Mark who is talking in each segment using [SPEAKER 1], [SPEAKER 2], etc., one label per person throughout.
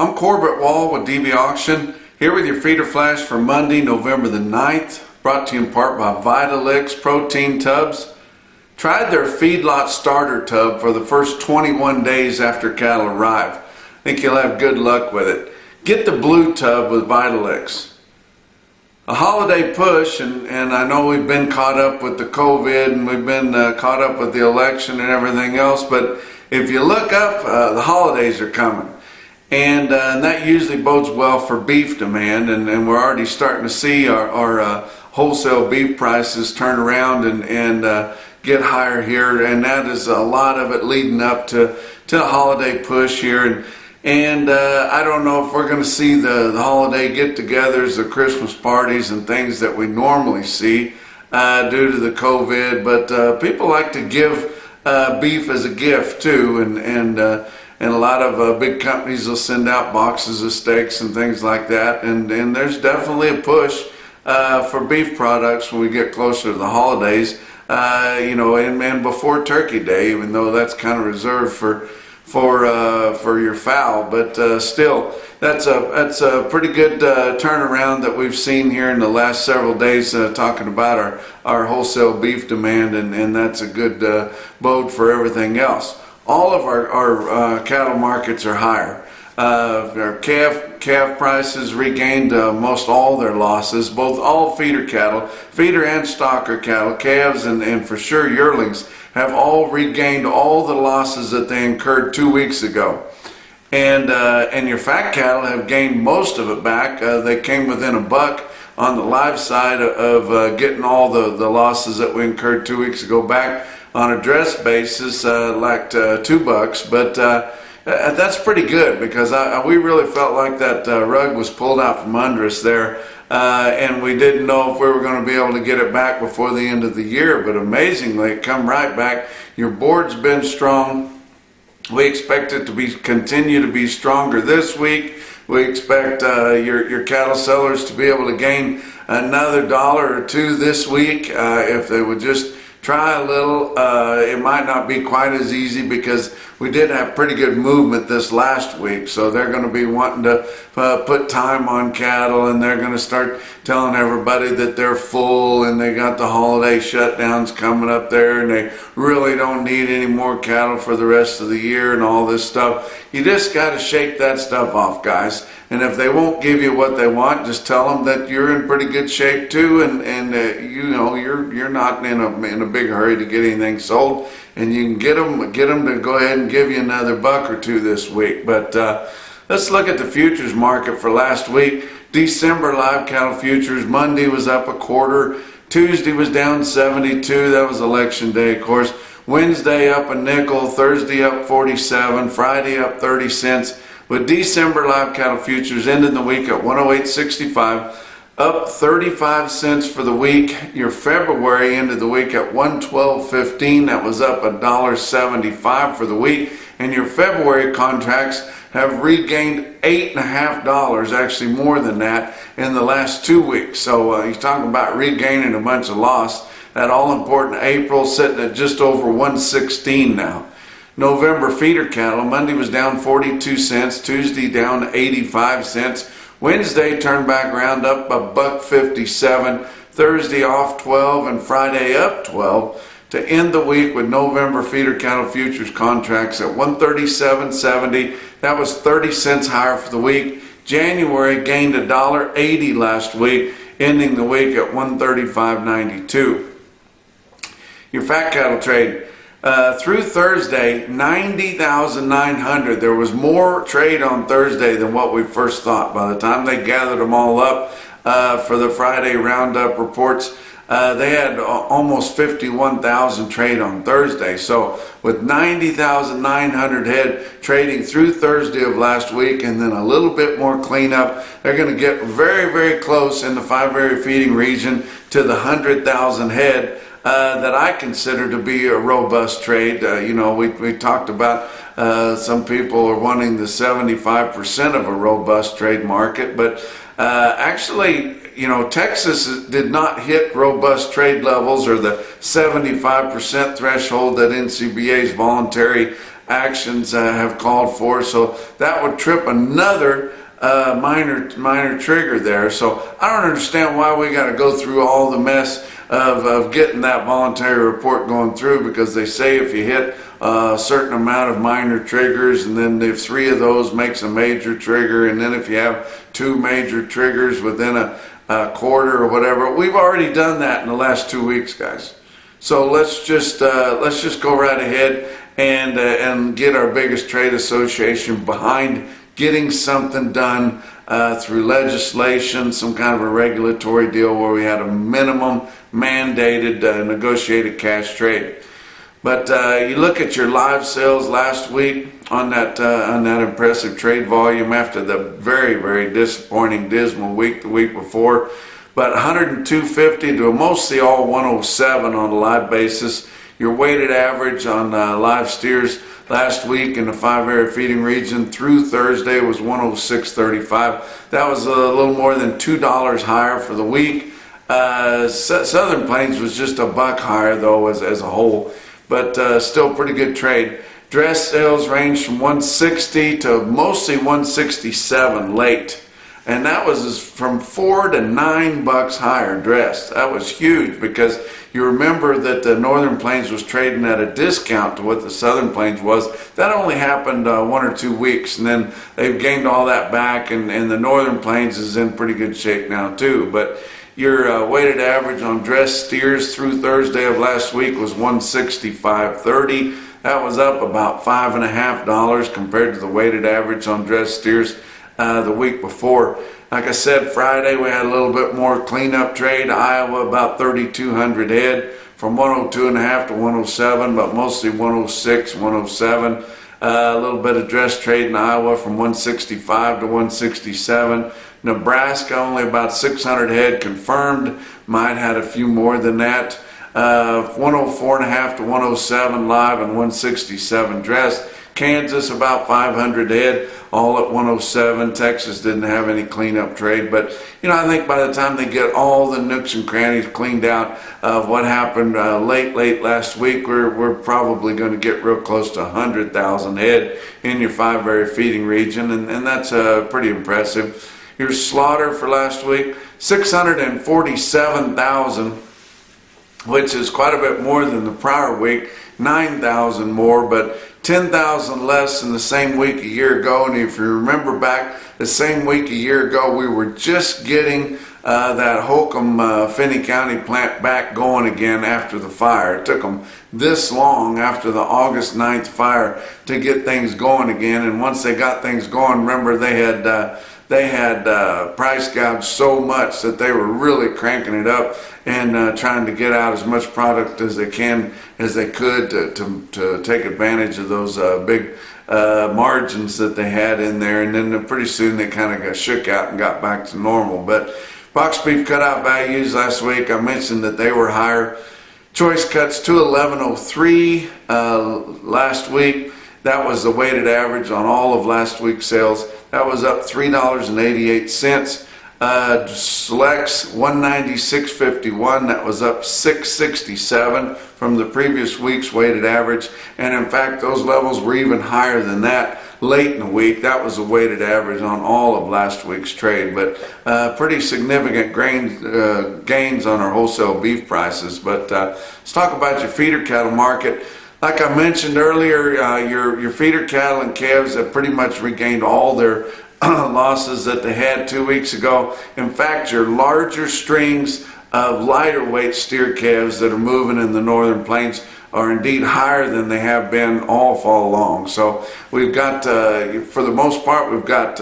[SPEAKER 1] I'm Corbett Wall with DB Auction, here with your feeder flash for Monday, November the 9th, brought to you in part by Vitalix Protein Tubs. Tried their feedlot starter tub for the first 21 days after cattle arrive. I think you'll have good luck with it. Get the blue tub with Vitalix. A holiday push, and I know we've been caught up with the COVID and we've been caught up with the election and everything else, but if you look up, the holidays are coming. And that usually bodes well for beef demand, and we're already starting to see our wholesale beef prices turn around and get higher here, and that is a lot of it leading up to a holiday push here. And I don't know if we're going to see the holiday get-togethers, the Christmas parties and things that we normally see due to the COVID, but people like to give beef as a gift too, and a lot of big companies will send out boxes of steaks and things like that, and there's definitely a push for beef products when we get closer to the holidays, and before Turkey Day, even though that's kind of reserved for your fowl, but still, that's a pretty good turnaround that we've seen here in the last several days, talking about our wholesale beef demand, and that's a good bode for everything else. All of our cattle markets are higher. Our calf prices regained most all their losses. All feeder cattle, feeder and stocker cattle, calves and for sure yearlings, have all regained all the losses that they incurred 2 weeks ago. And your fat cattle have gained most of it back. They came within a buck on the live side of getting all the losses that we incurred 2 weeks ago back. On a dress basis, lacked $2, but that's pretty good, because we really felt like that rug was pulled out from under us there, and we didn't know if we were going to be able to get it back before the end of the year, but amazingly it come right back. Your board's been strong. We expect it to continue to be stronger this week. We expect your cattle sellers to be able to gain another $1 or $2 this week if they would just try a little. It might not be quite as easy because we did have pretty good movement this last week, so they're going to be wanting to put time on cattle, and they're going to start telling everybody that they're full and they got the holiday shutdowns coming up there and they really don't need any more cattle for the rest of the year and all this stuff. You just got to shake that stuff off, guys. And if they won't give you what they want, just tell them that you're in pretty good shape too, and you're not in a big hurry to get anything sold, and you can get them to go ahead and give you another $1 or $2 this week. But let's look at the futures market for last week. December live cattle futures, Monday was up a quarter, Tuesday was down 72, that was election day of course, Wednesday up a nickel, Thursday up 47, Friday up 30 cents, with December live cattle futures ending the week at 108.65, up 35 cents for the week. Your February ended the week at 112.15, that was up $1.75 for the week, and your February contracts have regained $8.50, actually more than that, in the last 2 weeks. So he's talking about regaining a bunch of loss. That all-important April sitting at just over 116 now. November feeder cattle, Monday was down 42 cents, Tuesday down 85 cents, Wednesday turned back around up $1.57, Thursday off 12, and Friday up 12, to end the week with November feeder cattle futures contracts at 137.70. That was 30 cents higher for the week. January gained $1.80 last week, ending the week at 135.92. Your fat cattle trade, through Thursday, 90,900. There was more trade on Thursday than what we first thought. By the time they gathered them all up for the Friday roundup reports, they had almost 51,000 trade on Thursday. So with 90,900 head trading through Thursday of last week, and then a little bit more cleanup, they're going to get very, very close in the 5-area feeding region to the 100,000 head that I consider to be a robust trade. We talked about some people are wanting the 75% of a robust trade market, but actually, Texas did not hit robust trade levels or the 75% threshold that NCBA's voluntary actions have called for. So that would trip another minor trigger there. So I don't understand why we got to go through all the mess of getting that voluntary report going through, because they say if you hit a certain amount of minor triggers, and then if 3 of those makes a major trigger, and then if you have 2 major triggers within a quarter or whatever. We've already done that in the last 2 weeks, guys. So let's just go right ahead and get our biggest trade association behind getting something done through legislation, some kind of a regulatory deal where we had a minimum mandated negotiated cash trade. But you look at your live sales last week on that impressive trade volume after the very disappointing, dismal week the week before. But 102.50 to mostly all 107 on a live basis. Your weighted average on live steers last week in the 5-area feeding region through Thursday was 106.35. That was a little more than $2 higher for the week. Southern Plains was just a buck higher though as a whole, but still pretty good trade. Dress sales ranged from 160 to mostly 167 late, and that was from $4 to $9 higher dressed. That was huge, because you remember that the Northern Plains was trading at a discount to what the Southern Plains was. That only happened 1 or 2 weeks, and then they've gained all that back, and the Northern Plains is in pretty good shape now too. But your weighted average on dressed steers through Thursday of last week was 165.30. That was up about $5.50 compared to the weighted average on dressed steers the week before. Like I said, Friday we had a little bit more cleanup trade. Iowa about 3,200 head from 102.5 to 107, but mostly 106, 107. A little bit of dress trade in Iowa from 165 to 167. Nebraska only about 600 head confirmed. Might had a few more than that. 104.5 to 107 live and 167 dressed. Kansas about 500 head, all at 107. Texas didn't have any cleanup trade, but I think by the time they get all the nooks and crannies cleaned out of what happened late last week, we're probably going to get real close to 100,000 head in your 5-area feeding region, and that's pretty impressive. Your slaughter for last week, 647,000, which is quite a bit more than the prior week, 9,000 more, but 10,000 less than the same week a year ago. And if you remember back the same week a year ago, we were just getting that Holcomb Finney County plant back going again after the fire. It took them this long after the August 9th fire to get things going again, and once they got things going, remember they had price gouged so much that they were really cranking it up and trying to get out as much product as they could to take advantage of those big margins that they had in there. And then pretty soon they kind of got shook out and got back to normal. But box beef cutout values last week, I mentioned that they were higher. Choice cuts 211.03 last week. That was the weighted average on all of last week's sales. That was up $3.88. Selects 196.51. That was up $6.67 from the previous week's weighted average. And in fact, those levels were even higher than that late in the week. That was the weighted average on all of last week's trade. But pretty significant gains on our wholesale beef prices. But let's talk about your feeder cattle market. Like I mentioned earlier, your feeder cattle and calves have pretty much regained all their losses that they had 2 weeks ago. In fact, your larger strings of lighter weight steer calves that are moving in the Northern Plains are indeed higher than they have been all fall long. So we've got, for the most part, we've got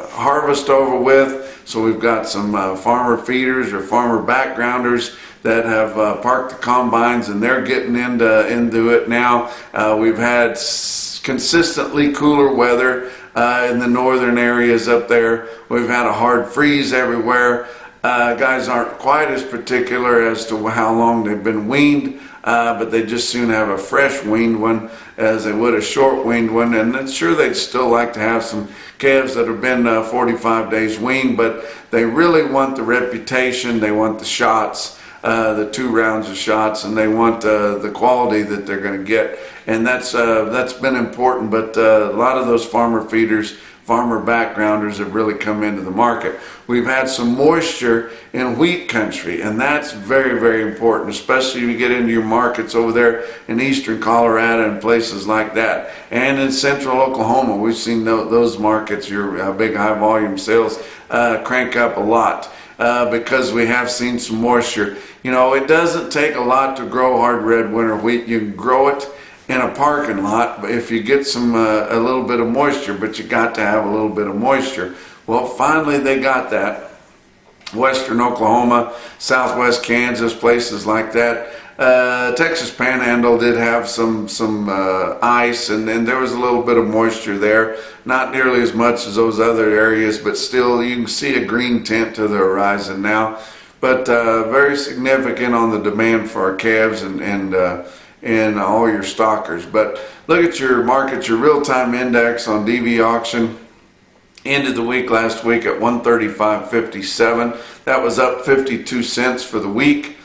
[SPEAKER 1] harvest over with. So we've got some farmer feeders or farmer backgrounders that have parked the combines, and they're getting into it now. We've had consistently cooler weather in the northern areas up there. We've had a hard freeze everywhere. Guys aren't quite as particular as to how long they've been weaned, but they just soon have a fresh weaned one as they would a short weaned one. And I'm sure they'd still like to have some calves that have been 45 days weaned, but they really want the reputation, they want the shots the 2 rounds of shots, and they want the quality that they're going to get, and that's been important. But a lot of those farmer feeders, farmer backgrounders have really come into the market. We've had some moisture in wheat country, and that's very, very important, especially if you get into your markets over there in eastern Colorado and places like that. And in central Oklahoma, we've seen those markets, your big high volume sales, crank up a lot because we have seen some moisture. You know, it doesn't take a lot to grow hard red winter wheat. You can grow it in a parking lot if you get some a little bit of moisture, but you got to have a little bit of moisture. Well, finally they got that. Western Oklahoma, southwest Kansas, places like that. Texas Panhandle did have some ice, and there was a little bit of moisture there. Not nearly as much as those other areas, but still you can see a green tint to the horizon now. But very significant on the demand for our calves and all your stockers. But look at your market, your real-time index on DV auction. Ended the week last week at 135.57. That was up 52 cents for the week.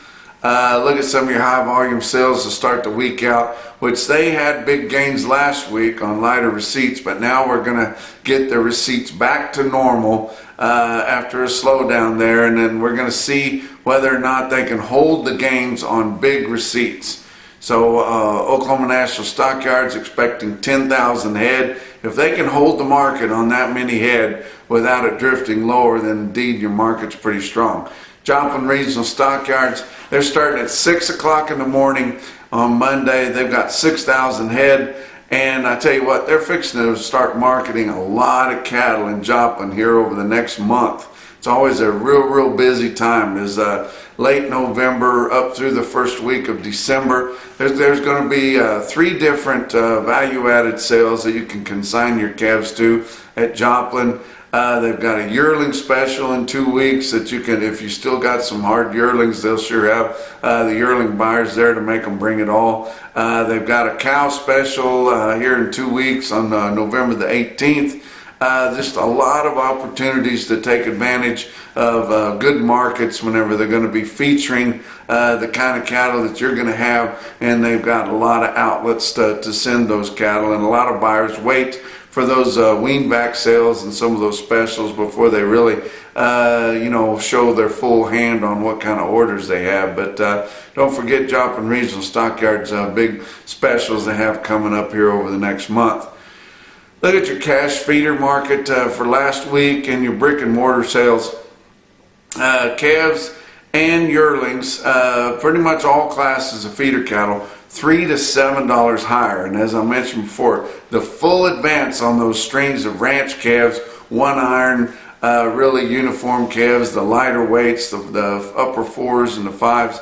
[SPEAKER 1] Look at some of your high volume sales to start the week out, which they had big gains last week on lighter receipts, but now we're going to get the receipts back to normal after a slowdown there, and then we're going to see whether or not they can hold the gains on big receipts. So Oklahoma National Stockyards expecting 10,000 head. If they can hold the market on that many head without it drifting lower, then indeed your market's pretty strong. Joplin Regional Stockyards, they're starting at 6 o'clock in the morning on Monday. They've got 6,000 head. And I tell you what, they're fixing to start marketing a lot of cattle in Joplin here over the next month. It's always a real busy time. Is late November up through the first week of December. There's going to be 3 different value-added sales that you can consign your calves to at Joplin. They've got a yearling special in 2 weeks that you can, if you still got some hard yearlings, they'll sure have the yearling buyers there to make them bring it all. They've got a cow special here in 2 weeks on November the 18th. Just a lot of opportunities to take advantage of good markets whenever they're going to be featuring the kind of cattle that you're going to have, and they've got a lot of outlets to send those cattle, and a lot of buyers wait for those wean back sales and some of those specials before they really show their full hand on what kind of orders they have. But don't forget Joplin Regional Stockyards big specials they have coming up here over the next month. Look at your cash feeder market for last week and your brick and mortar sales. Calves and yearlings, pretty much all classes of feeder cattle, $3 to $7 higher. And as I mentioned before, the full advance on those strings of ranch calves, 1 iron, really uniform calves, the lighter weights, the upper 4s and the 5s,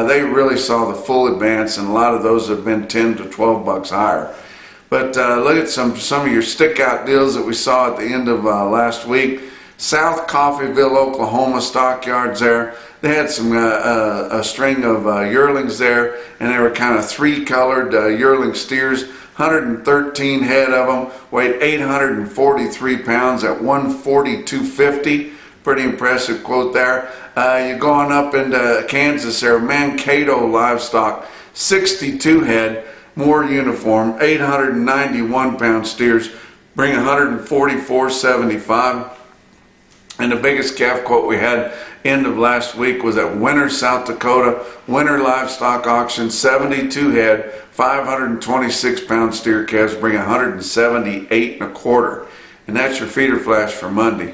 [SPEAKER 1] they really saw the full advance, and a lot of those have been 10 to 12 bucks higher. But look at some of your stick out deals that we saw at the end of last week. South Coffeyville, Oklahoma stockyards there. They had some a string of yearlings there, and they were kind of 3-colored yearling steers. 113 head of them, weighed 843 pounds at 142.50. Pretty impressive quote there. You're going up into Kansas there, Mankato livestock, 62 head, more uniform, 891 pound steers, bring 144.75. And the biggest calf quote we had end of last week was at Winter, South Dakota, Winter Livestock Auction, 72 head, 526 pound steer calves, bring 178.25. And that's your feeder flash for Monday.